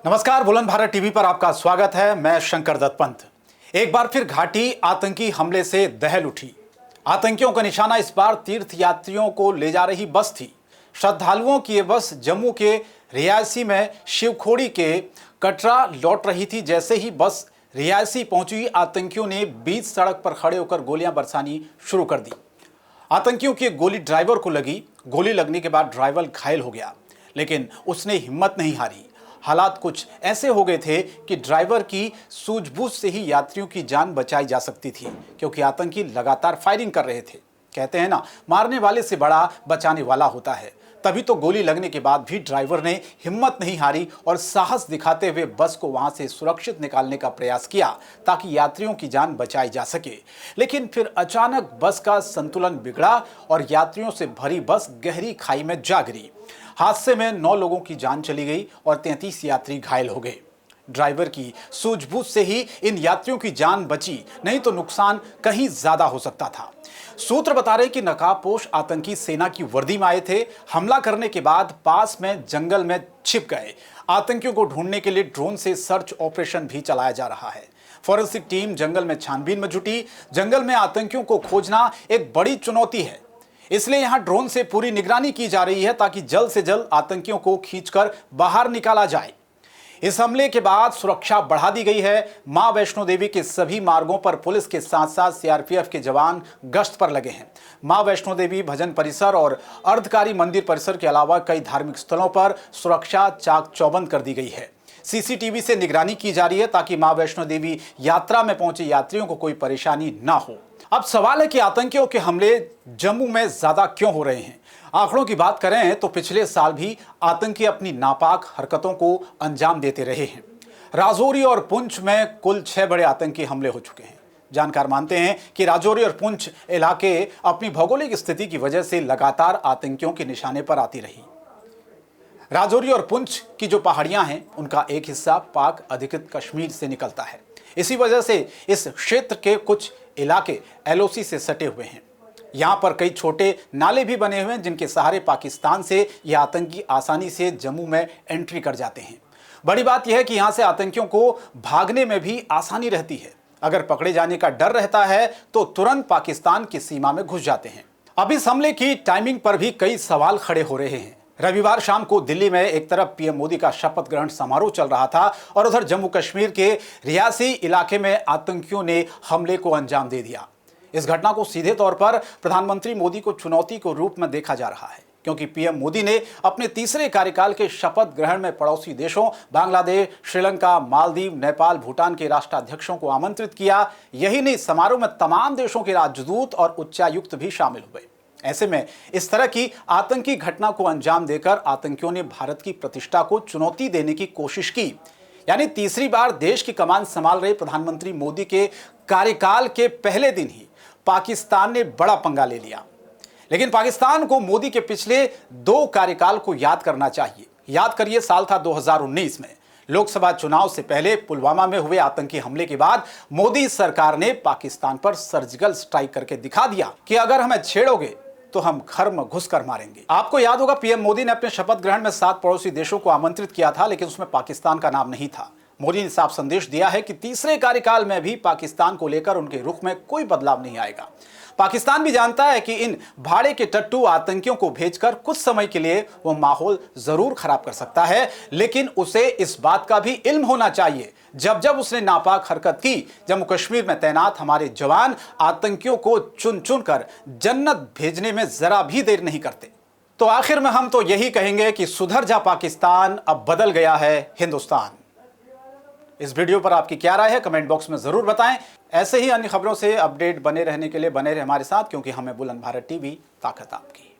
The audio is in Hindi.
नमस्कार, बुलंद भारत टीवी पर आपका स्वागत है। मैं शंकर दत्त पंत। एक बार फिर घाटी आतंकी हमले से दहल उठी। आतंकियों का निशाना इस बार तीर्थ यात्रियों को ले जा रही बस थी। श्रद्धालुओं की ये बस जम्मू के रियासी में शिवखोड़ी के कटरा लौट रही थी। जैसे ही बस रियासी पहुंची, आतंकियों ने बीच सड़क पर खड़े होकर गोलियां बरसानी शुरू कर दी। आतंकियों की एक गोली ड्राइवर को लगी। गोली लगने के बाद ड्राइवर घायल हो गया, लेकिन उसने हिम्मत नहीं हारी। हालात कुछ ऐसे हो गए थे कि ड्राइवर की सूझबूझ से ही यात्रियों की जान बचाई जा सकती थी, क्योंकि आतंकी लगातार फायरिंग कर रहे थे। कहते हैं ना, मारने वाले से बड़ा बचाने वाला होता है। तभी तो गोली लगने के बाद भी ड्राइवर ने हिम्मत नहीं हारी और साहस दिखाते हुए बस को वहां से सुरक्षित निकालने का प्रयास किया, ताकि यात्रियों की जान बचाई जा सके। लेकिन फिर अचानक बस का संतुलन बिगड़ा और यात्रियों से भरी बस गहरी खाई में जा गिरी। हादसे में 9 लोगों की जान चली गई और 33 यात्री घायल हो गए। ड्राइवर की सूझबूझ से ही इन यात्रियों की जान बची, नहीं तो नुकसान कहीं ज्यादा हो सकता था। सूत्र बता रहे कि नकाबपोश आतंकी सेना की वर्दी में आए थे। हमला करने के बाद पास में जंगल में छिप गए। आतंकियों को ढूंढने के लिए ड्रोन से सर्च ऑपरेशन भी चलाया जा रहा है। फॉरेंसिक टीम जंगल में छानबीन में जुटी। जंगल में आतंकियों को खोजना एक बड़ी चुनौती है, इसलिए यहां ड्रोन से पूरी निगरानी की जा रही है, ताकि जल्द से जल्द आतंकियों को खींचकर बाहर निकाला जाए। इस हमले के बाद सुरक्षा बढ़ा दी गई है। मां वैष्णो देवी के सभी मार्गों पर पुलिस के साथ साथ सीआरपीएफ के जवान गश्त पर लगे हैं। मां वैष्णो देवी भजन परिसर और अर्धकारी मंदिर परिसर के अलावा कई धार्मिक स्थलों पर सुरक्षा चाक चौबंद कर दी गई है। सीसीटीवी से निगरानी की जा रही है, ताकि मां वैष्णो देवी यात्रा में पहुंचे यात्रियों को कोई परेशानी ना हो। अब सवाल है कि आतंकियों के हमले जम्मू में ज्यादा क्यों हो रहे हैं। आंकड़ों की बात करें तो पिछले साल भी आतंकी अपनी नापाक हरकतों को अंजाम देते रहे हैं। राजौरी और पुंछ में कुल 6 बड़े आतंकी हमले हो चुके हैं। जानकार मानते हैं कि राजौरी और पुंछ इलाके अपनी भौगोलिक स्थिति की वजह से लगातार आतंकियों के निशाने पर आती रही। राजौरी और पुंछ की जो पहाड़ियां हैं, उनका एक हिस्सा पाक अधिकृत कश्मीर से निकलता है। इसी वजह से इस क्षेत्र के कुछ इलाके एलओसी से सटे हुए हैं। यहां पर कई छोटे नाले भी बने हुए हैं, जिनके सहारे पाकिस्तान से ये आतंकी आसानी से जम्मू में एंट्री कर जाते हैं। बड़ी बात यह है कि यहां से आतंकियों को भागने में भी आसानी रहती है। अगर पकड़े जाने का डर रहता है तो तुरंत पाकिस्तान की सीमा में घुस जाते हैं। अब इस हमले की टाइमिंग पर भी कई सवाल खड़े हो रहे हैं। रविवार शाम को दिल्ली में एक तरफ पीएम मोदी का शपथ ग्रहण समारोह चल रहा था और उधर जम्मू कश्मीर के रियासी इलाके में आतंकियों ने हमले को अंजाम दे दिया। इस घटना को सीधे तौर पर प्रधानमंत्री मोदी को चुनौती के रूप में देखा जा रहा है, क्योंकि पीएम मोदी ने अपने तीसरे कार्यकाल के शपथ ग्रहण में पड़ोसी देशों बांग्लादेश, श्रीलंका, मालदीव, नेपाल, भूटान के राष्ट्राध्यक्षों को आमंत्रित किया। यही नहीं, समारोह में तमाम देशों के राजदूत और उच्चायुक्त भी शामिल हुए। ऐसे में इस तरह की आतंकी घटना को अंजाम देकर आतंकियों ने भारत की प्रतिष्ठा को चुनौती देने की कोशिश की। यानी तीसरी बार देश की कमान संभाल रहे प्रधानमंत्री मोदी के कार्यकाल के पहले दिन ही पाकिस्तान ने बड़ा पंगा ले लिया। लेकिन पाकिस्तान को मोदी के पिछले 2 कार्यकाल को याद करना चाहिए। याद करिए, साल था 2019 में। लोकसभा चुनाव से पहले पुलवामा में हुए आतंकी हमले के बाद मोदी सरकार ने पाकिस्तान पर सर्जिकल स्ट्राइक करके दिखा दिया कि अगर हमें छेड़ोगे तो हम घर में घुसकर मारेंगे। आपको याद होगा, पीएम मोदी ने अपने शपथ ग्रहण में 7 पड़ोसी देशों को आमंत्रित किया था, लेकिन उसमें पाकिस्तान का नाम नहीं था। मोदी ने साफ संदेश दिया है कि तीसरे कार्यकाल में भी पाकिस्तान को लेकर उनके रुख में कोई बदलाव नहीं आएगा। पाकिस्तान भी जानता है कि इन भाड़े के टट्टू आतंकियों को भेजकर कुछ समय के लिए वो माहौल जरूर खराब कर सकता है, लेकिन उसे इस बात का भी इल्म होना चाहिए, जब जब उसने नापाक हरकत की, जम्मू कश्मीर में तैनात हमारे जवान आतंकियों को चुन चुन कर जन्नत भेजने में जरा भी देर नहीं करते। तो आखिर में हम तो यही कहेंगे कि सुधर जा पाकिस्तान, अब बदल गया है हिंदुस्तान। इस वीडियो पर आपकी क्या राय है, कमेंट बॉक्स में जरूर बताएं। ऐसे ही अन्य खबरों से अपडेट बने रहने के लिए बने रहे हमारे साथ, क्योंकि हमें बुलंद भारत टीवी ताकत आपकी।